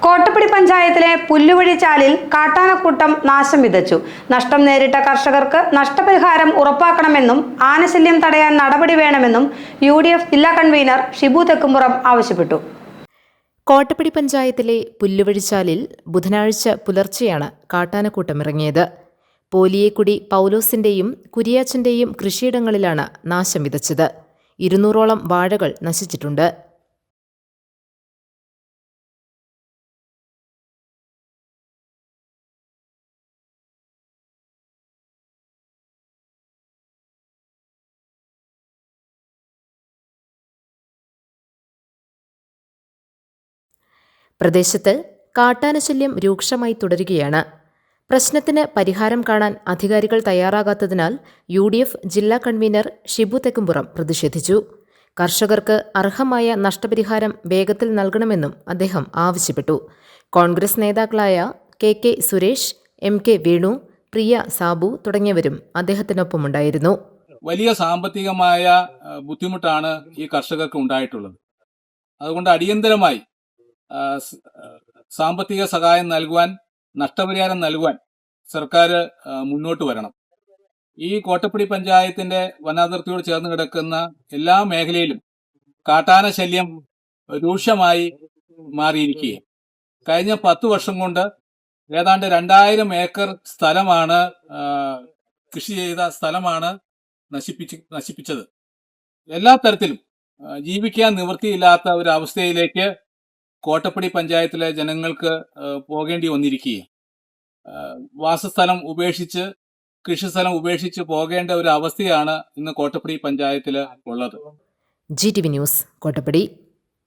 കോട്ടപ്പടി പഞ്ചായത്തിലെ പുല്ലുവഴിച്ചാലിൽ കാട്ടാനക്കൂട്ടം നാശം വിതച്ചു. നഷ്ടം നേരിട്ട കർഷകർക്ക് നഷ്ടപരിഹാരം ഉറപ്പാക്കണമെന്നും ആനശല്യം തടയാൻ നടപടി വേണമെന്നും UDF ജില്ലാ കൺവീനർ ഷിബു തെക്കുംപുറം ആവശ്യപ്പെട്ടു. കോട്ടപ്പടി പഞ്ചായത്തിലെ പുല്ലുവഴിച്ചാലിൽ ബുധനാഴ്ച പുലർച്ചെയാണ് കാട്ടാനക്കൂട്ടം ഇറങ്ങിയത്. പോലിയേക്കുടി പൗലോസിന്റെയും കുരിയാച്ചന്റെയും കൃഷിയിടങ്ങളിലാണ് നാശം വിതച്ചത്. 200ഓളം വാഴകൾ നശിച്ചിട്ടുണ്ട്. പ്രദേശത്ത് കാട്ടാനശല്യം രൂക്ഷമായി തുടരുകയാണ്. പ്രശ്നത്തിന് പരിഹാരം കാണാൻ അധികാരികൾ തയ്യാറാകാത്തതിനാൽ UDF ജില്ലാ കൺവീനർ ഷിബു തെക്കുംപുറം പ്രതിഷേധിച്ചു. കർഷകർക്ക് അർഹമായ നഷ്ടപരിഹാരം വേഗത്തിൽ നൽകണമെന്നും അദ്ദേഹം ആവശ്യപ്പെട്ടു. കോൺഗ്രസ് നേതാക്കളായ KK സുരേഷ്, MK വേണു, പ്രിയ സാബു തുടങ്ങിയവരും അദ്ദേഹത്തിനൊപ്പമുണ്ടായിരുന്നു. വലിയ സാമ്പത്തികമായ ബുദ്ധിമുട്ടാണ് ഈ കർഷകർക്ക് ഉണ്ടായിട്ടുള്ളത്. അതുകൊണ്ട് അടിയന്തരമായി സാമ്പത്തിക സഹായം നൽകുവാൻ, നഷ്ടപരിഹാരം നൽകുവാൻ സർക്കാർ മുന്നോട്ട് വരണം. ഈ കോട്ടപ്പടി പഞ്ചായത്തിന്റെ വനാതിർത്തിയോട് ചേർന്ന് കിടക്കുന്ന എല്ലാ മേഖലയിലും കാട്ടാന ശല്യം രൂക്ഷമായി മാറിയിരിക്കുകയും കഴിഞ്ഞ 10 വർഷം കൊണ്ട് ഏതാണ്ട് 2000 ഏക്കർ സ്ഥലമാണ് കൃഷി ചെയ്ത സ്ഥലമാണ് നശിപ്പിച്ചത്. എല്ലാ തരത്തിലും ജീവിക്കാൻ നിവൃത്തിയില്ലാത്ത ഒരു അവസ്ഥയിലേക്ക് കോട്ടപ്പടി പഞ്ചായത്തിലെ ജനങ്ങൾക്ക് പോകേണ്ടി വന്നിരിക്കുകയും വാസസ്ഥലം ഉപേക്ഷിച്ച്, കൃഷിസ്ഥലം ഉപേക്ഷിച്ച് പോകേണ്ട ഒരു അവസ്ഥയാണ് ഇന്ന് കോട്ടപ്പടി പഞ്ചായത്തിൽ ഉള്ളത്. GTV news, Kottappadi.